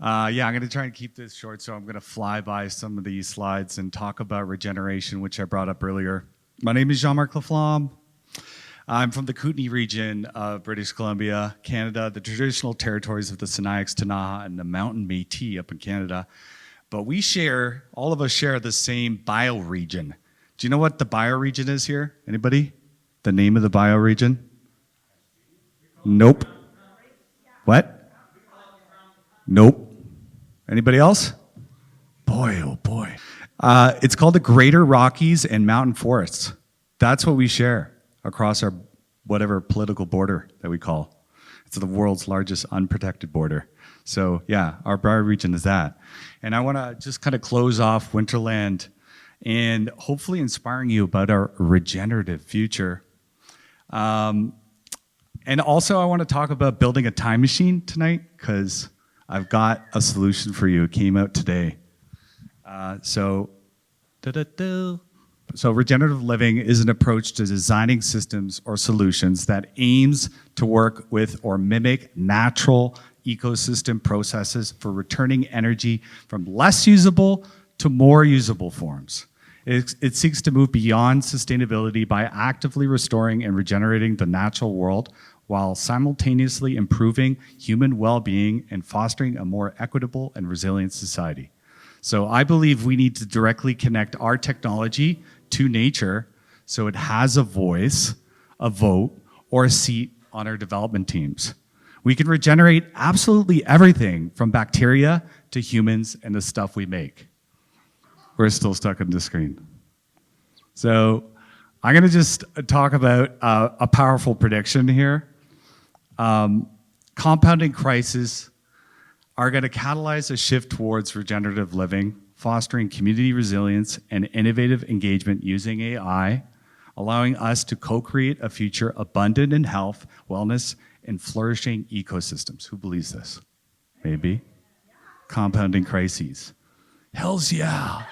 Yeah, I'm going to try and keep this short, so I'm going to fly by some of these slides and talk about regeneration, which I brought up earlier. My name is Marc La Flamme. I'm from the Kootenay region of British Columbia, Canada, the traditional territories of the Sinixt, Ktunaxa, and the Mountain Métis up in Canada. But all of us share the same bioregion. Do you know what the bioregion is here? Anybody? The name of the bioregion? Nope. What? Nope. Anybody else? Boy, oh boy. It's called the Greater Rockies and Mountain Forests. That's what we share across our whatever political border that we call. It's the world's largest unprotected border. So yeah, our bioregion is that. And I want to just kind of close off Winterland and hopefully inspiring you about our regenerative future. And also I want to talk about building a time machine tonight because I've got a solution for you. It came out today. So regenerative living is an approach to designing systems or solutions that aims to work with or mimic natural ecosystem processes for returning energy from less usable to more usable forms. It seeks to move beyond sustainability by actively restoring and regenerating the natural world while simultaneously improving human well-being and fostering a more equitable and resilient society. So I believe we need to directly connect our technology to nature so it has a voice, a vote, or a seat on our development teams. We can regenerate absolutely everything from bacteria to humans and the stuff we make. We're still stuck on the screen. So I'm going to just talk about a powerful prediction here. Compounding crises are going to catalyze a shift towards regenerative living, fostering community resilience and innovative engagement using AI, allowing us to co-create a future abundant in health, wellness, and flourishing ecosystems. Who believes this? Maybe. Compounding crises. Hells yeah.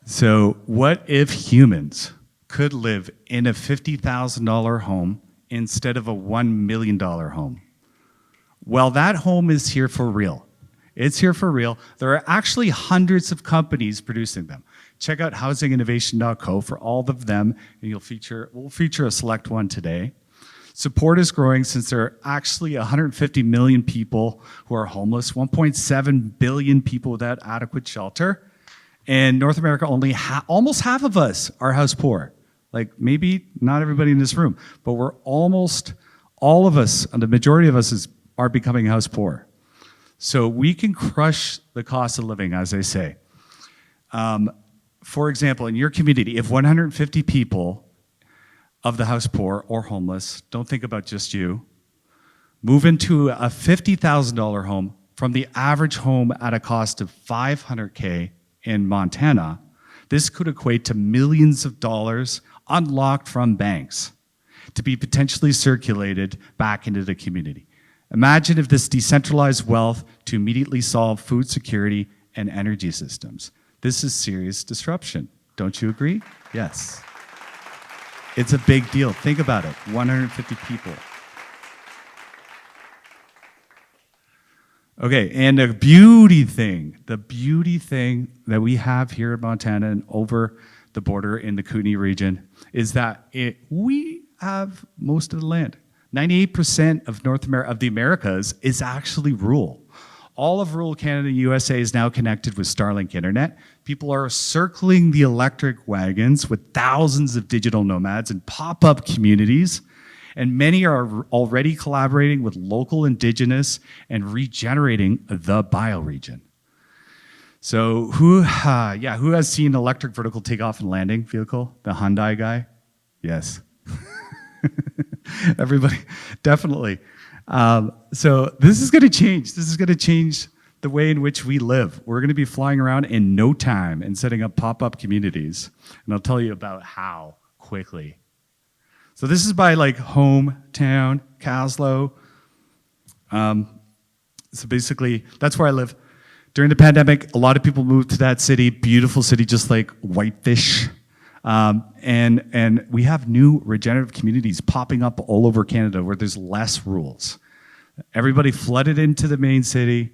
So what if humans could live in a $50,000 home instead of a $1 million home? Well, that home is here for real. It's here for real. There are actually hundreds of companies producing them. Check out housinginnovation.co for all of them, and we'll feature a select one today. Support is growing since there are actually 150 million people who are homeless, 1.7 billion people without adequate shelter, and North America only almost half of us are house poor. Like maybe not everybody in this room, but we're almost all of us, and the majority of us are becoming house poor. So we can crush the cost of living, as I say. For example, in your community, if 150 people of the house poor or homeless, don't think about just you, move into a $50,000 home from the average home at a cost of $500K in Montana, this could equate to millions of dollars unlocked from banks to be potentially circulated back into the community. Imagine if this decentralized wealth to immediately solve food security and energy systems. This is serious disruption. Don't you agree? Yes. It's a big deal. Think about it. 150 people. Okay, and the beauty thing that we have here in Montana and over the border in the Kootenay region is that we have most of the land. 98% of the Americas is actually rural. All of rural Canada, USA is now connected with Starlink internet. People are circling the electric wagons with thousands of digital nomads and pop-up communities. And many are already collaborating with local indigenous and regenerating the bioregion. So who has seen electric vertical takeoff and landing vehicle? The Hyundai guy? Yes. Everybody, definitely. So this is going to change. This is going to change the way in which we live. We're going to be flying around in no time and setting up pop-up communities. And I'll tell you about how quickly. So this is by like hometown, Caslow. So basically, that's where I live. During the pandemic, a lot of people moved to that city, beautiful city, just like Whitefish. And we have new regenerative communities popping up all over Canada where there's less rules. Everybody flooded into the main city.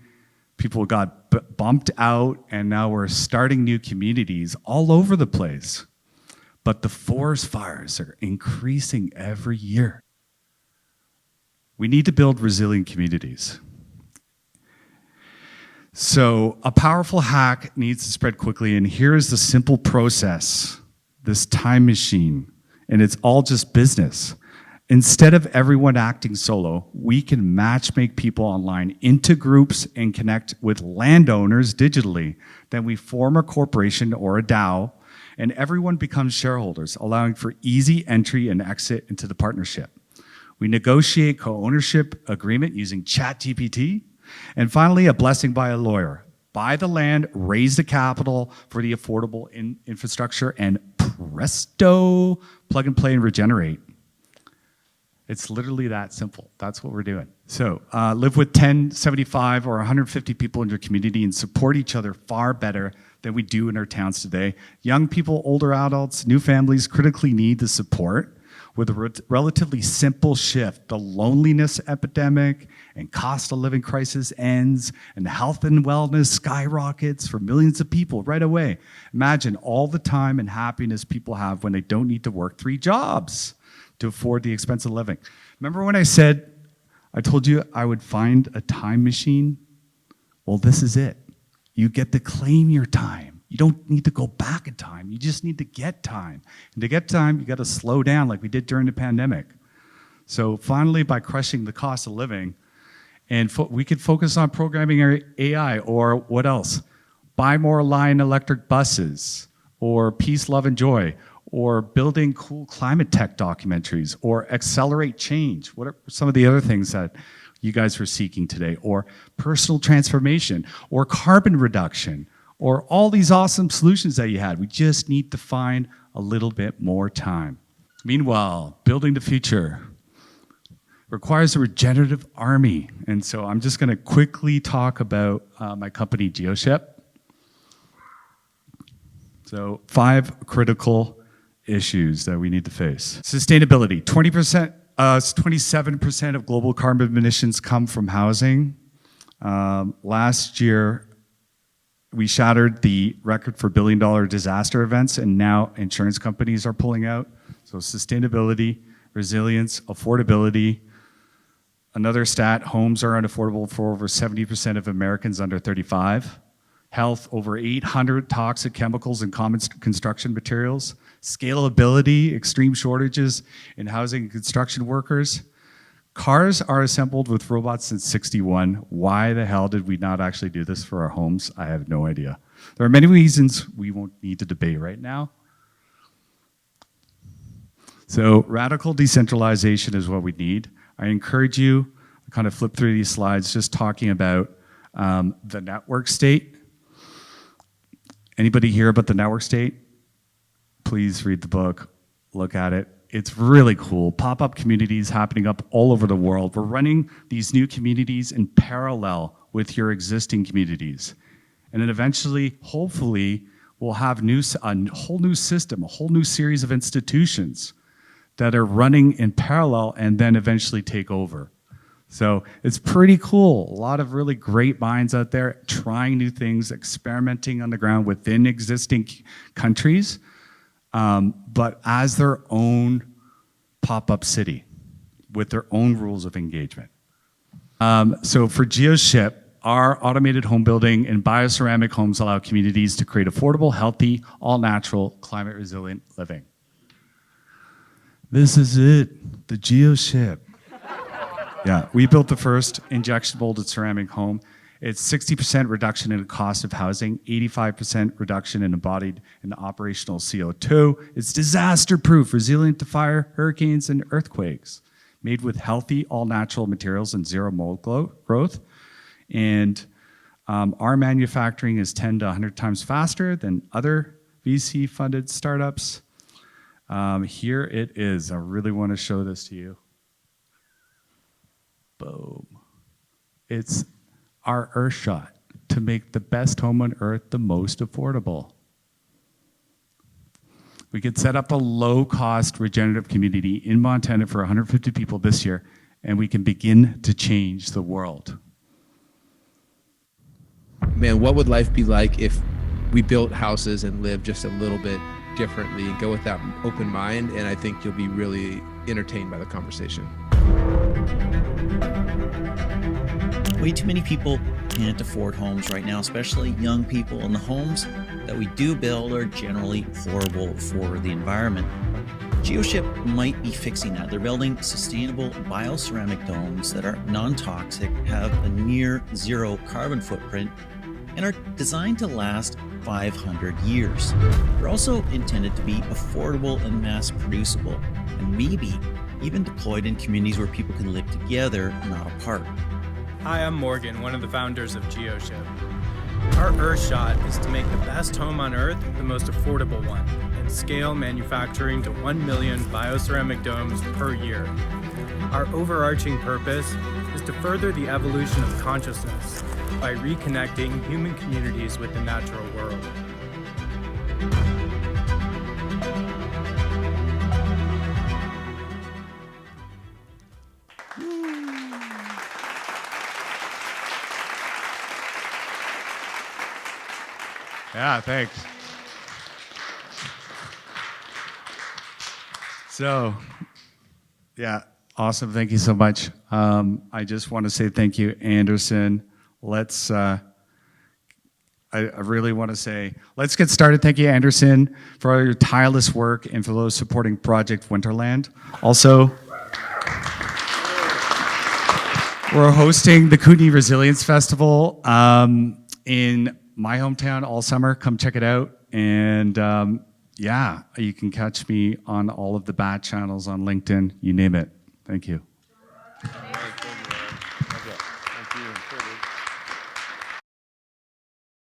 People got bumped out, and now we're starting new communities all over the place. But the forest fires are increasing every year. We need to build resilient communities. So a powerful hack needs to spread quickly, and here's the simple process, this time machine, and it's all just business. Instead of everyone acting solo, we can matchmake people online into groups and connect with landowners digitally. Then we form a corporation or a DAO, and everyone becomes shareholders, allowing for easy entry and exit into the partnership. We negotiate co-ownership agreement using ChatGPT, and finally, a blessing by a lawyer. Buy the land, raise the capital for the affordable infrastructure, and presto, plug and play and regenerate. It's literally that simple. That's what we're doing. So live with 10, 75, or 150 people in your community and support each other far better than we do in our towns today. Young people, older adults, new families critically need the support. With a relatively simple shift, the loneliness epidemic and cost of living crisis ends, and health and wellness skyrockets for millions of people right away. Imagine all the time and happiness people have when they don't need to work 3 jobs to afford the expense of living. Remember when I told you I would find a time machine? Well, this is it. You get to claim your time. You don't need to go back in time. You just need to get time. And to get time, you got to slow down like we did during the pandemic. So finally, by crushing the cost of living, and we could focus on programming our AI, or what else? Buy more Lion electric buses, or peace, love, and joy, or building cool climate tech documentaries, or accelerate change. What are some of the other things that you guys were seeking today? Or personal transformation, or carbon reduction, or all these awesome solutions that you had. We just need to find a little bit more time. Meanwhile, building the future requires a regenerative army. And so I'm just gonna quickly talk about my company, GeoShip. So 5 critical issues that we need to face. Sustainability, 27% of global carbon emissions come from housing. Last year, we shattered the record for billion-dollar disaster events, and now insurance companies are pulling out. So sustainability, resilience, affordability. Another stat, homes are unaffordable for over 70% of Americans under 35. Health, over 800 toxic chemicals and common construction materials. Scalability, extreme shortages in housing and construction workers. Cars are assembled with robots since '61. Why the hell did we not actually do this for our homes? I have no idea. There are many reasons we won't need to debate right now. So radical decentralization is what we need. I encourage you to kind of flip through these slides just talking about the network state. Anybody hear about the network state? Please read the book, look at it. It's really cool. Pop-up communities happening up all over the world. We're running these new communities in parallel with your existing communities. And then eventually, hopefully, we'll have a whole new system, a whole new series of institutions that are running in parallel and then eventually take over. So it's pretty cool. A lot of really great minds out there trying new things, experimenting on the ground within existing countries, but as their own pop-up city with their own rules of engagement. So for GeoShip, our automated home building and bioceramic homes allow communities to create affordable, healthy, all-natural, climate-resilient living. This is it, the GeoShip. Yeah, we built the first injection molded ceramic home. It's 60% reduction in the cost of housing, 85% reduction in embodied and operational CO2. It's disaster-proof, resilient to fire, hurricanes, and earthquakes. Made with healthy, all-natural materials and zero mold growth. And our manufacturing is 10 to 100 times faster than other VC-funded startups. Here it is. I really want to show this to you. Boom. It's our Earth shot to make the best home on Earth the most affordable. We could set up a low-cost regenerative community in Montana for 150 people this year and we can begin to change the world. Man, what would life be like if we built houses and lived just a little bit differently and go with that open mind? And I think you'll be really entertained by the conversation. Way too many people can't afford homes right now, especially young people, and the homes that we do build are generally horrible for the environment. GeoShip might be fixing that. They're building sustainable bioceramic domes that are non-toxic, have a near zero carbon footprint, and are designed to last 500 years. They're also intended to be affordable and mass producible, and maybe even deployed in communities where people can live together, not apart. Hi, I'm Morgan, one of the founders of GeoShip. Our Earth shot is to make the best home on Earth the most affordable one, and scale manufacturing to 1 million bioceramic domes per year. Our overarching purpose is to further the evolution of consciousness by reconnecting human communities with the natural world. Yeah, thanks. So, yeah, awesome. Thank you so much. I just want to say thank you, Anderson. I really want to say, let's get started. Thank you, Anderson, for all your tireless work and for those supporting Project Winterland. Also, we're hosting the Kootenay Resilience Festival in my hometown all summer. Come check it out. And yeah, you can catch me on all of the BAT channels on LinkedIn, you name it. Thank you. Thank you.